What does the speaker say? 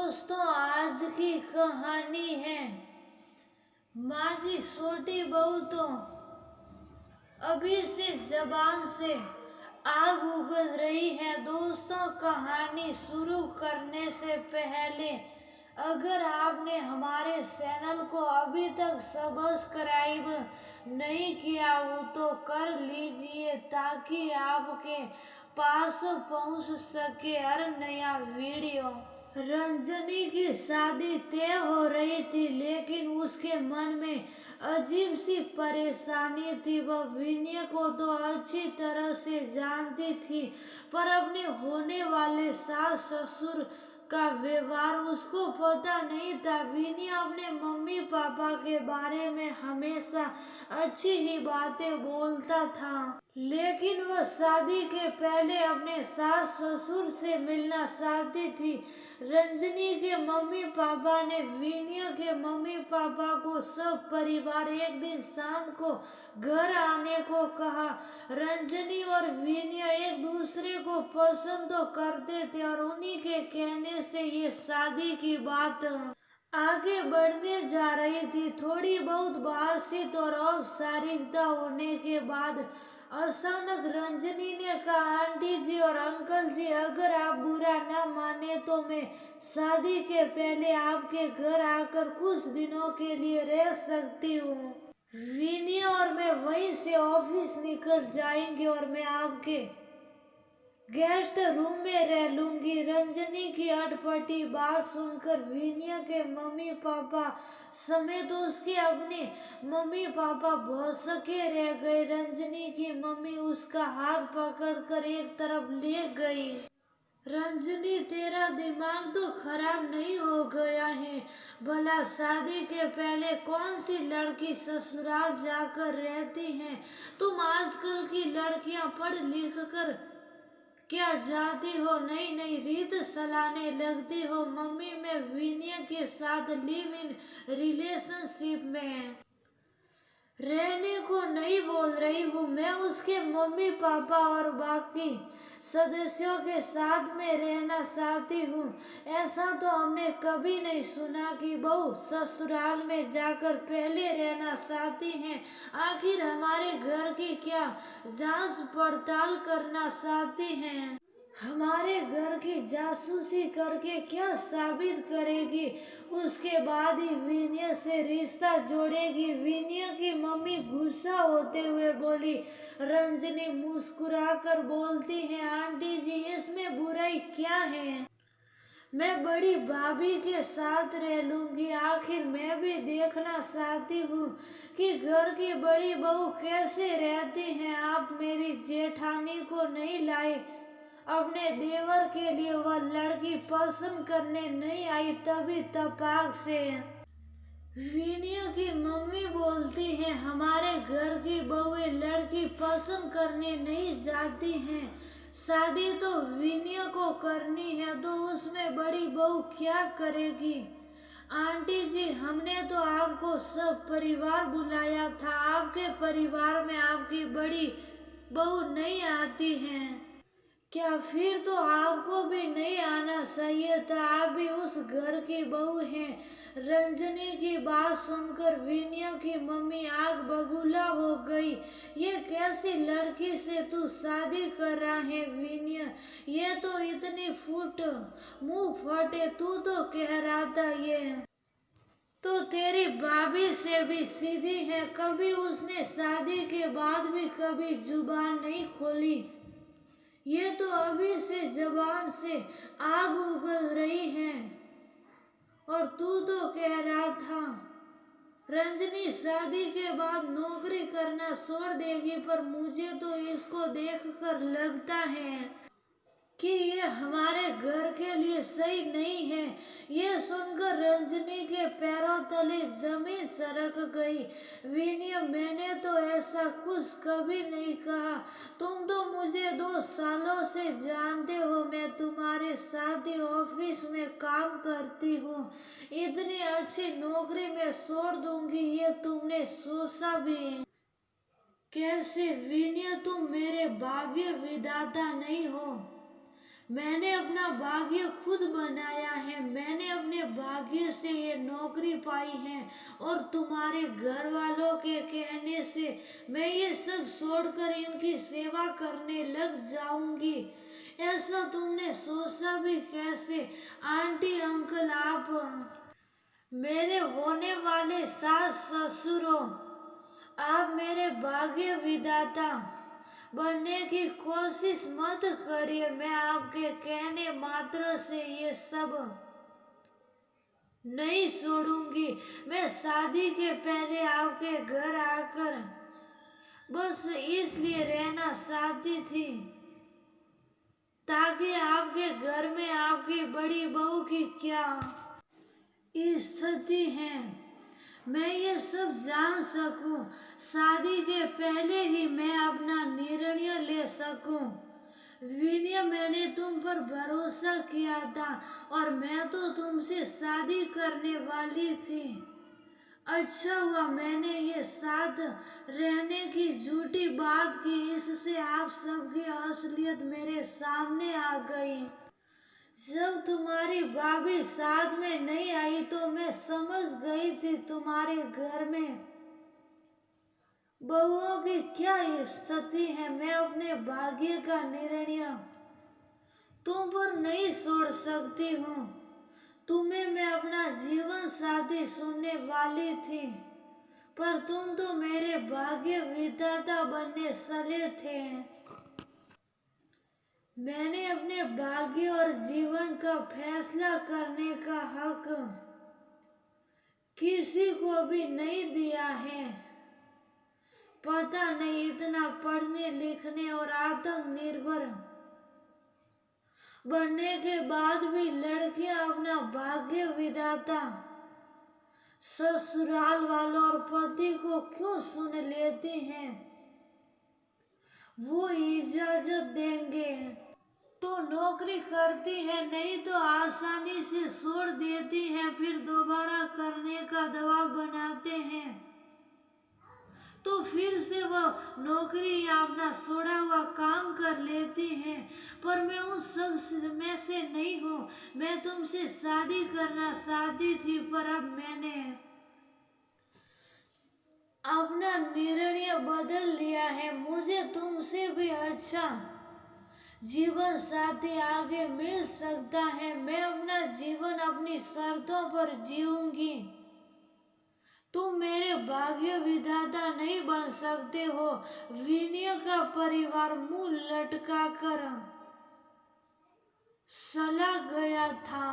दोस्तों, आज की कहानी है माँ जी छोटी बहू तो अभी से जबान से आग उगल रही है। दोस्तों, कहानी शुरू करने से पहले अगर आपने हमारे चैनल को अभी तक सब्सक्राइब नहीं किया हो तो कर लीजिए ताकि आपके पास पहुंच सके हर नया वीडियो। रंजनी की शादी तय हो रही थी, लेकिन उसके मन में अजीब सी परेशानी थी। वह विनय को तो अच्छी तरह से जानती थी, पर अपने होने वाले सास ससुर का व्यवहार उसको पता नहीं था। विनय अपने मम्मी पापा के बारे में हमेशा अच्छी ही बातें बोलता था, लेकिन वह शादी के पहले अपने सास ससुर से मिलना चाहती थी। रंजनी के मम्मी पापा ने विनय के मम्मी पापा को सब परिवार एक दिन शाम को घर आने को कहा। रंजनी और विनय एक दूसरे को पसंद तो करते थे और उन्हीं के कहने से ये शादी की बात आगे बढ़ने जा रही थी। थोड़ी बहुत बातचीत और औपचारिकता होने के बाद अचानक रंजनी ने कहा, आंटी जी और अंकल जी, अगर आप बुरा ना माने तो मैं शादी के पहले आपके घर आकर कुछ दिनों के लिए रह सकती हूँ। विनय और मैं वहीं से ऑफिस निकल जाएंगे और मैं आपके गेस्ट रूम में रह लूंगी। रंजनी की अटपटी बात सुनकर विनय के मम्मी पापा समेत उसके अपने मम्मी पापा भौंचके रह गए। रंजनी की मम्मी उसका हाथ पकड़कर एक तरफ ले गई। रंजनी, तेरा दिमाग तो खराब नहीं हो गया है? भला शादी के पहले कौन सी लड़की ससुराल जाकर रहती है? तुम आजकल की लड़कियां पढ़ लिख कर क्या जाती हो नई नई रीत चलाने लगती हो? मम्मी, मैं विनय के साथ लिव इन रिलेशनशिप में रहने को नहीं बोल रही हूँ। मैं उसके मम्मी पापा और बाकी सदस्यों के साथ में रहना चाहती हूँ। ऐसा तो हमने कभी नहीं सुना कि बहू ससुराल में जाकर पहले रहना चाहती हैं। आखिर हमारे घर की क्या जांच पड़ताल करना चाहती हैं? हमारे घर की जासूसी करके क्या साबित करेगी? उसके बाद ही विनय से रिश्ता जोड़ेगी। विनय की मम्मी गुस्सा होते हुए बोली। रंजनी मुस्कुराकर बोलती है, आंटी जी, इसमें बुराई क्या है? मैं बड़ी भाभी के साथ रह लूंगी। आखिर मैं भी देखना चाहती हूँ कि घर की बड़ी बहू कैसे रहती हैं। आप मेरी जेठानी को नहीं लाए, अपने देवर के लिए वह लड़की पसंद करने नहीं आई तभी तपाक से। विनय की मम्मी बोलती है, हमारे घर की बहुएं लड़की पसंद करने नहीं जाती हैं। शादी तो विनय को करनी है, तो उसमें बड़ी बहू क्या करेगी? आंटी जी, हमने तो आपको सब परिवार बुलाया था। आपके परिवार में आपकी बड़ी बहू नहीं आती हैं। क्या फिर तो आपको भी नहीं आना चाहिए था? आप भी उस घर की बहू हैं। रंजनी की बात सुनकर विनय की मम्मी आग बबूला हो गई। ये कैसी लड़की से तू शादी कर रहा है विनय? ये तो इतनी फुट मुंह फटे। तू तो कह रहा था ये तो तेरी भाभी से भी सीधी है। कभी उसने शादी के बाद भी कभी जुबान नहीं खोली। ये तो अभी से जबान से आग उगल रही है। और तू तो कह रहा था रंजनी शादी के बाद नौकरी करना छोड़ देगी, पर मुझे तो इसको देखकर लगता है कि ये हमारे घर के लिए सही नहीं है। ये सुनकर रंजनी के पैरों तले जमीन सरक गई। विनय, मैंने तो ऐसा कुछ कभी नहीं कहा। तुम तो मुझे 2 सालों से जानते हो। मैं तुम्हारे साथ ही ऑफिस में काम करती हूँ। इतनी अच्छी नौकरी में छोड़ दूंगी, ये तुमने सोचा भी कैसे? विनय, तुम मेरे भाग्य विधाता नहीं हो। मैंने अपना भाग्य खुद बनाया है। मैंने भाग्य से ये नौकरी पाई है और तुम्हारे घर वालों के कहने से मैं ये सब छोड़कर इनकी सेवा करने लग जाऊंगी। ऐसा तुमने सोचा भी कैसे? आंटी, अंकल, आप मेरे होने वाले सास ससुरों, आप मेरे भाग्य विधाता बनने की कोशिश मत करिए। मैं आपके कहने मात्र से ये सब नहीं छोड़ूंगी। मैं शादी के पहले आपके घर आकर बस इसलिए रहना चाहती थी ताकि आपके घर में आपकी बड़ी बहू की क्या स्थिति है मैं ये सब जान सकूं। शादी के पहले ही मैं अपना निर्णय ले सकूं। विनय, मैंने तुम पर भरोसा किया था और मैं तो तुमसे शादी करने वाली थी। अच्छा हुआ मैंने ये साथ रहने की झूठी बात की, इससे आप सबकी असलियत मेरे सामने आ गई। जब तुम्हारी भाभी साथ में नहीं आई तो मैं समझ गई थी तुम्हारे घर में बहुओं की क्या स्थिति है। मैं अपने भाग्य का निर्णय तुम पर नहीं छोड़ सकती हूँ। तुम्हें मैं अपना जीवन साथी सुनने वाली थी, पर तुम तो मेरे भाग्य विधाता बनने चले थे। मैंने अपने भाग्य और जीवन का फैसला करने का हक किसी को भी नहीं दिया है। पता नहीं इतना पढ़ने लिखने और आत्मनिर्भर बनने के बाद भी लड़कियां अपना भाग्य विधाता ससुराल वालों और पति को क्यों सुन लेती हैं? वो इजाजत देंगे तो नौकरी करती है, नहीं तो आसानी से छोड़ देती हैं, फिर दोबारा करने का दबाव बनाते हैं तो फिर से वह नौकरी या अपना छोड़ा हुआ काम कर लेती हैं। पर मैं उस सब में से नहीं हूँ। मैं तुमसे शादी करना चाहती थी, पर अब मैंने अपना निर्णय बदल लिया है। मुझे तुमसे भी अच्छा जीवन साथी आगे मिल सकता है। मैं अपना जीवन अपनी शर्तों पर जीऊंगी। तुम मेरे भाग्य विधाता नहीं बन सकते हो। विनय का परिवार मुंह लटका कर चला गया था।